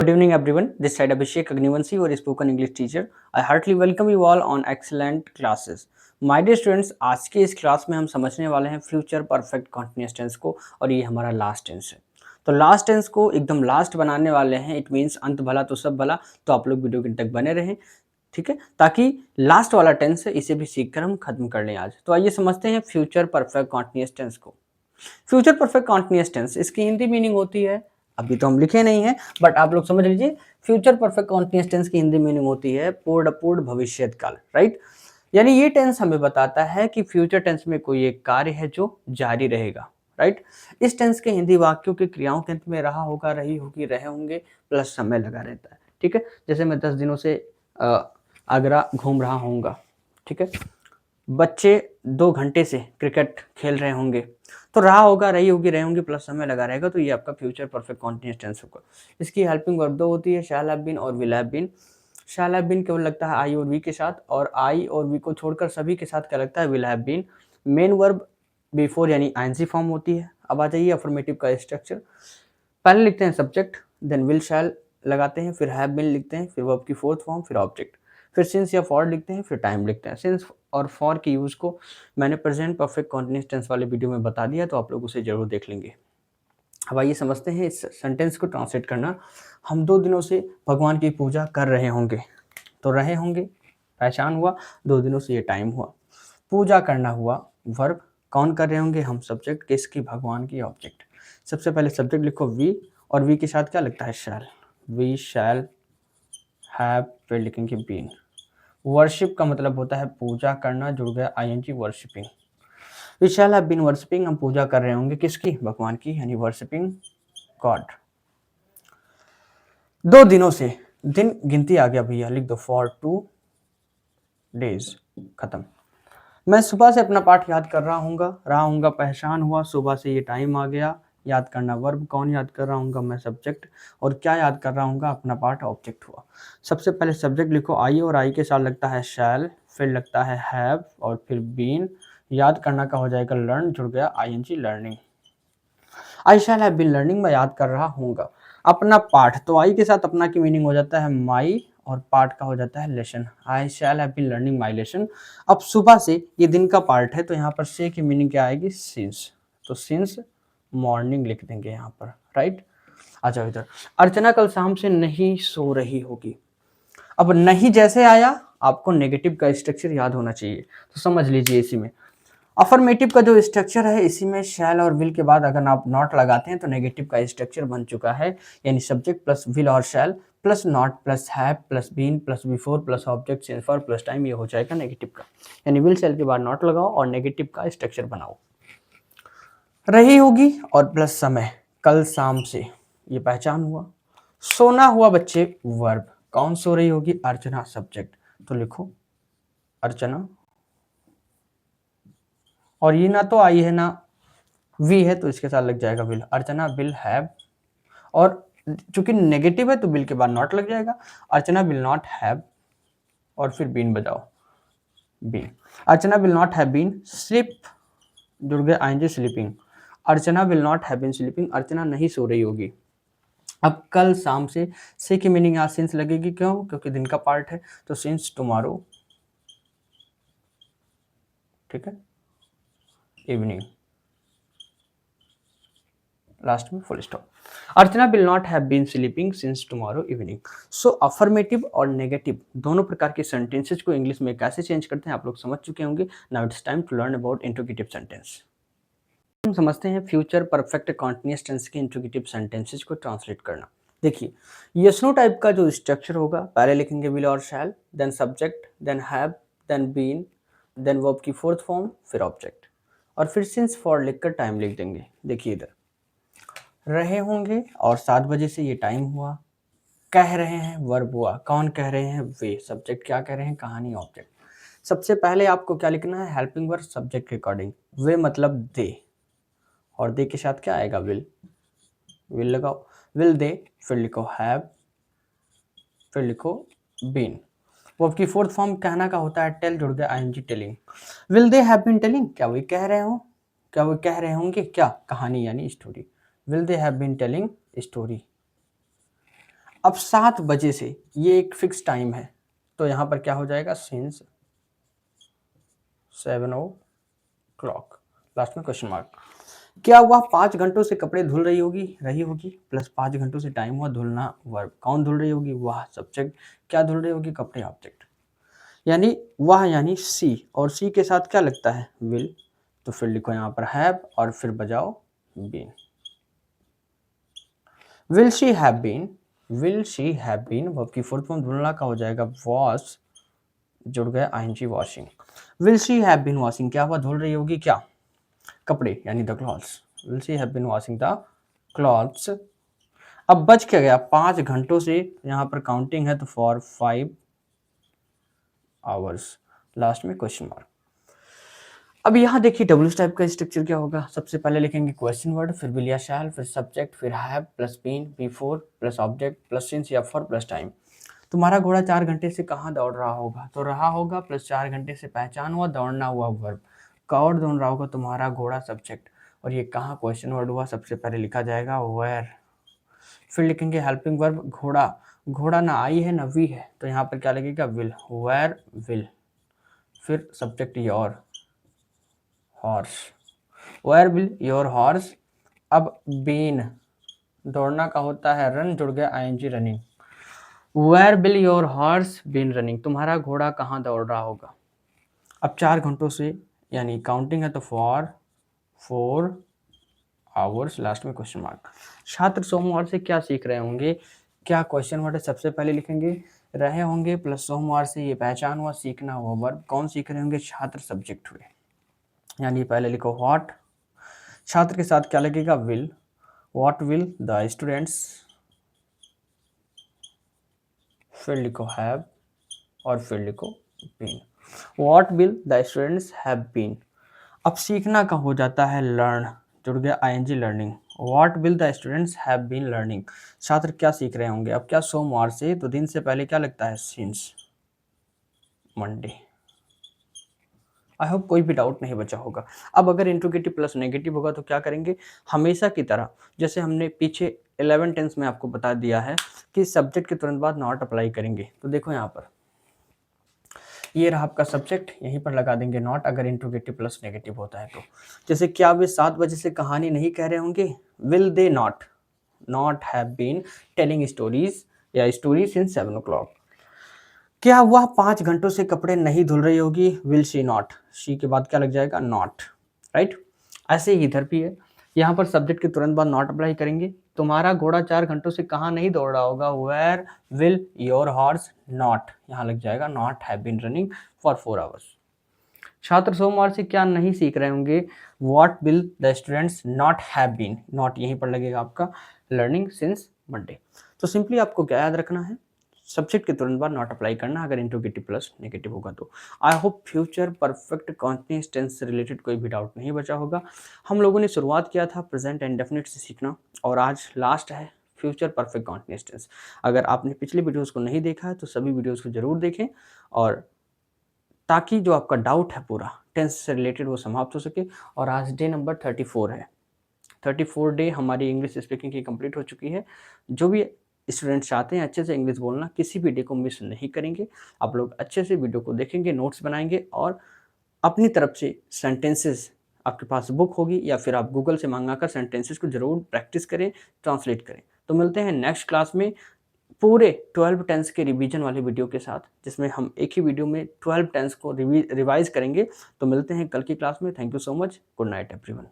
Good evening, everyone. This side Abhishek Agnivanshi, your spoken English teacher. I heartily welcome you all on excellent classes. My dear students, आज के इस class में हम समझने वाले हैं फ्यूचर परफेक्ट कॉन्टिन्यूअस टेंस को और ये हमारा लास्ट टेंस है। तो लास्ट टेंस को एकदम लास्ट बनाने वाले हैं। इट मीन्स अंत भला तो सब भला। तो आप लोग वीडियो के तक बने रहें, ठीक है, ताकि लास्ट वाला टेंस है इसे भी सीखकर हम खत्म कर लें आज। तो आइए समझते हैं फ्यूचर परफेक्ट कॉन्टिन्यूअस टेंस को। फ्यूचर परफेक्ट कॉन्टिन्यूअस टेंस, इसकी हिंदी मीनिंग होती है, अभी तो हम लिखे नहीं है बट आप लोग समझ लीजिए। फ्यूचर परफेक्ट कॉन्टिन्यूअस टेंस की हिंदी मीनिंग होती है पूर्ण भविष्यत काल, राइट। यानी ये टेंस हमें बताता है कि फ्यूचर टेंस में कोई एक कार्य है जो जारी रहेगा, राइट। इस टेंस के हिंदी वाक्यों के क्रियाओं के अंत में रहा होगा, रही होगी, रहे होंगे प्लस समय लगा रहता है, ठीक है। जैसे मैं 10 दिनों से आगरा घूम रहा हूँगा, ठीक है। बच्चे 2 घंटे से क्रिकेट खेल रहे होंगे, तो रहा होगा, रही होगी, रहे होंगे प्लस समय लगा रहेगा, तो ये आपका फ्यूचर परफेक्ट कॉन्टिन्यूअस टेंस होगा। इसकी हेल्पिंग वर्ब 2 होती है, शैल हैव बीन और will have been. Shall have been केवल लगता है आई और वी के साथ, और आई और वी को छोड़कर सभी के साथ क्या लगता है, will have been. Main verb before यानी आईएनजी फॉर्म होती है। अब आ जाइए अफर्मेटिव का स्ट्रक्चर। पहले लिखते हैं सब्जेक्ट, देन विल शैल लगाते हैं, फिर हैव बीन लिखते हैं, फिर वर्ब की फोर्थ फॉर्म, फिर ऑब्जेक्ट, फिर सिंस या फॉर लिखते हैं, फिर टाइम लिखते हैं। सिंस और फॉर के यूज़ को मैंने प्रेजेंट परफेक्ट कॉन्टिन्यूअस टेंस वाले वीडियो में बता दिया, तो आप लोग उसे जरूर देख लेंगे। अब आइए समझते हैं इस सेंटेंस को ट्रांसलेट करना। हम 2 दिनों से भगवान की पूजा कर रहे होंगे, तो रहे होंगे पहचान हुआ, 2 दिनों से ये टाइम हुआ। पूजा करना हुआ वर्ब, कौन कर रहे होंगे, हम सब्जेक्ट, किसकी, भगवान की, ऑब्जेक्ट। सबसे पहले सब्जेक्ट लिखो वी, और वी के साथ क्या लगता है, शैल। वी शैल हैव, फिर लिखेंगे बीन। वर्शिप का मतलब होता है पूजा करना, जुड़ गया ING worshipping. We shall have been worshipping, हम पूजा कर रहे होंगे किसकी, भगवान की, यानी वर्शिपिंग गॉड। 2 दिनों से, दिन गिनती आ गया भैया, लिख दो फॉर 2 डेज, खत्म। मैं सुबह से अपना पाठ याद कर रहा हूँगा पहचान हुआ, सुबह से ये टाइम आ गया। याद करना वर्ब, कौन याद कर रहा हूँगा, मैं सब्जेक्ट, और क्या याद कर रहा हूँगा, अपना पाठ, ऑब्जेक्ट हुआ। सबसे पहले सब्जेक्ट लिखो आई, और आई के साथ लगता है शैल, फिर लगता है हैव, और फिर बीन। याद करना का हो जाएगा लर्न, जुड़ गया ING learning. I shall have been learning, मैं याद कर रहा हूँगा। अपना पाठ, तो आई के साथ अपना की मीनिंग हो जाता है माई, और पार्ट का हो जाता है lesson. I shall have been learning my lesson. अब सुबह से ये दिन का पार्ट है, तो यहाँ पर से की मीनिंग क्या आएगी, सिंस। तो सिंस मॉर्निंग लिख देंगे यहाँ पर, राइट। अच्छा इधर, अर्चना कल शाम से नहीं सो रही होगी। अब नहीं जैसे आया, आपको नेगेटिव का स्ट्रक्चर याद होना चाहिए, तो समझ लीजिए इसी में अफर्मेटिव का जो स्ट्रक्चर है, इसी में शैल और विल के बाद अगर आप नॉट लगाते हैं तो नेगेटिव का स्ट्रक्चर बन चुका है। यानी सब्जेक्ट प्लस विल और shall plus not plus have plus been plus before plus object since for plus time, ये हो जाएगा नेगेटिव का। यानी विल शैल के बाद नॉट लगाओ और नेगेटिव का स्ट्रक्चर बनाओ। रही होगी और प्लस समय, कल शाम से, ये पहचान हुआ। सोना हुआ बच्चे वर्ब, कौन सो रही होगी, अर्चना सब्जेक्ट, तो लिखो अर्चना। और ये ना तो आई है ना वी है, तो इसके साथ लग जाएगा विल, अर्चना विल हैव। और चूंकि नेगेटिव है तो विल के बाद नॉट लग जाएगा, अर्चना विल नॉट हैव, और फिर बीन बजाओ, बीन। Archana will not have been sleep, जुड़ गए ING sleeping. Archana will not have been sleeping, Archana नहीं सो रही होगी। अब कल शाम से की मीनिंग यहाँ सिंस लगेगी, क्यों, क्योंकि दिन का पार्ट है, तो सिंस टुमारो, ठीक है, इवनिंग, लास्ट में full stop. Archana will not have been sleeping since tomorrow evening. So affirmative और नेगेटिव दोनों प्रकार के सेंटेंसेस को इंग्लिश में कैसे चेंज करते हैं आप लोग समझ चुके होंगे। Now it's time to learn about interrogative sentence. हम समझते हैं फ्यूचर परफेक्ट कॉन्टिन्यूअस टेंस के इंट्रोगेटिव सेंटेंसेस को ट्रांसलेट करना। देखिए यस नो टाइप का जो स्ट्रक्चर होगा, पहले लिखेंगे विल और shall, then subject, then have, then been, then verb की फोर्थ फॉर्म, फिर ऑब्जेक्ट, और फिर सिंस फॉर लिखकर टाइम लिख देंगे। देखिए इधर रहे होंगे और 7 बजे से ये टाइम हुआ। कह रहे हैं वर्ब हुआ, कौन कह रहे हैं, वे, सब्जेक्ट क्या कह रहे हैं, कहानी, ऑब्जेक्ट। सबसे पहले आपको क्या लिखना है, हेल्पिंग वर्ब सब्जेक्ट के अकॉर्डिंग, वे मतलब दे, और दे के साथ क्या आएगा, विल लगाओ, विल दे, फिर लिखो हैव, फिर लिखो बीन। वर्ब की फोर्थ फॉर्म कहना का होता है टेल, जुड़ गया ING telling. Will they have been telling, क्या वे कह रहे हो, क्या वो कह रहे होंगे, क्या, कहानी यानी story. Will they have been telling story. अब 7 बजे से ये एक फिक्स टाइम है, तो यहाँ पर क्या हो जाएगा, सिंस 7 ओ क्लॉक, लास्ट में क्वेश्चन मार्क। क्या वह 5 घंटों से कपड़े धुल रही होगी प्लस 5 घंटों से टाइम हुआ धुलना, वर्ब कौन धुल रही होगी, वह सब्जेक्ट, क्या धुल रही होगी, कपड़े ऑब्जेक्ट, यानी वह यानी सी, और सी के साथ क्या लगता है, विल, तो फिर लिखो यहाँ पर हैव और फिर बजाओ been. Will she have been, will she have been verb की फुल फॉर्म धुलना का हो जाएगा वॉश, जुड़ गया ING washing. Will she have been washing, क्या हुआ धुल रही होगी क्या, कपड़े यानी the clothes, will she have been washing the clothes. अब बच क्या गया, 5 घंटों से यहाँ पर काउंटिंग है तो फॉर 5 आवर्स, लास्ट में क्वेश्चन मार्क। अब यहाँ देखिए डब्ल्यू टाइप का स्ट्रक्चर क्या होगा, सबसे पहले लिखेंगे क्वेश्चन वर्ड, फिर विल या शैल, फिर सब्जेक्ट, फिर have plus been, before plus object plus since या फॉर प्लस टाइम। तुम्हारा घोड़ा 4 घंटे से कहाँ दौड़ रहा होगा, तो रहा होगा प्लस 4 घंटे से पहचान हुआ, दौड़ना हुआ वर्ब, कौड़ दौड़ रहा होगा तुम्हारा घोड़ा सब्जेक्ट, और ये कहाँ क्वेश्चन वर्ड हुआ, सबसे पहले लिखा जाएगा वेयर। फिर लिखेंगे हेल्पिंग वर्ब, घोड़ा, घोड़ा ना आई है ना वी है, तो यहाँ पर क्या लगेगा, विल, वेयर विल, फिर subject your horse, where will your horse. अब बीन, दौड़ना का होता है रन, जुड़ गया ING running, where will your horse been running, तुम्हारा घोड़ा कहाँ दौड़ रहा होगा। अब 4 घंटों से यानी काउंटिंग है तो फॉर 4 आवर्स, लास्ट में क्वेश्चन मार्क। छात्र सोमवार से क्या सीख रहे होंगे, क्या क्वेश्चन वर्ड है, सबसे पहले लिखेंगे रहे होंगे प्लस सोमवार से ये पहचान हुआ, सीखना हुआ वर्ब, कौन सीख रहे होंगे, छात्र सब्जेक्ट हुए, यानी पहले लिखो व्हाट, छात्र के साथ क्या लगेगा, will, what will the students, फिर लिखो हैव और फिर लिखो been, what will the students have been. अब सीखना का हो जाता है लर्न, जुड़ गया ING learning, what will the students have been learning, छात्र क्या सीख रहे होंगे, अब क्या सोमवार से, तो दिन से पहले क्या लगता है, सिंस मंडे। आई होप कोई भी डाउट नहीं बचा होगा। अब अगर इंट्रोगेटिव प्लस नेगेटिव होगा तो क्या करेंगे, हमेशा की तरह जैसे हमने पीछे 11 टेंस में आपको बता दिया है कि सब्जेक्ट के तुरंत बाद नॉट अप्लाई करेंगे, तो देखो यहाँ पर ये रहा आपका सब्जेक्ट, यहीं पर लगा देंगे नॉट, अगर इंट्रोगेटिव प्लस नेगेटिव होता है तो। जैसे क्या वे 7 बजे से कहानी नहीं कह रहे होंगे, will they not have been telling stories या स्टोरी सिंस 7 o'clock। क्या वह 5 घंटों से कपड़े नहीं धुल रही होगी, विल शी नॉट, शी के बाद क्या लग जाएगा, नॉट, राइट। ऐसे ही इधर भी है, यहाँ पर सब्जेक्ट के तुरंत बाद नॉट अप्लाई करेंगे, तुम्हारा घोड़ा 4 घंटों से कहाँ नहीं दौड़ रहा होगा, where will your horse not, यहाँ लग जाएगा not have been running for 4 hours. छात्र सोमवार से क्या नहीं सीख रहे होंगे, what will the students not have been, not यहीं पर लगेगा आपका लर्निंग सिंस मंडे। तो सिंपली आपको क्या याद रखना है, सब्जेक्ट के तुरंत बाद नॉट अप्लाई करना अगर इंट्रोगेटिव प्लस नेगेटिव होगा तो। I hope future perfect continuous tense से रिलेटेड कोई भी डाउट नहीं बचा होगा। हम लोगों ने शुरुआत किया था प्रेजेंट इंडेफिनिट से सीखना, और आज लास्ट है फ्यूचर परफेक्ट कॉन्टिन्यूअस टेंस। अगर आपने पिछले वीडियोस को नहीं देखा है तो सभी वीडियोस को जरूर देखें, और ताकि जो आपका डाउट है पूरा टेंस से रिलेटेड वो समाप्त हो सके। और आज डे नंबर 34 है, 34 डे हमारी इंग्लिश स्पीकिंग की कंप्लीट हो चुकी है। जो भी स्टूडेंट्स चाहते हैं अच्छे से इंग्लिश बोलना, किसी भी डे को मिस नहीं करेंगे। आप लोग अच्छे से वीडियो को देखेंगे, नोट्स बनाएंगे, और अपनी तरफ से सेंटेंसेस, आपके पास बुक होगी या फिर आप गूगल से मंगा कर सेंटेंसेस को जरूर प्रैक्टिस करें, ट्रांसलेट करें। तो मिलते हैं नेक्स्ट क्लास में पूरे 12 टेंस के रिवीजन वाले वीडियो के साथ, जिसमें हम एक ही वीडियो में 12 टेंस को रिवाइज करेंगे। तो मिलते हैं कल की क्लास में। Thank you so much, good night everyone.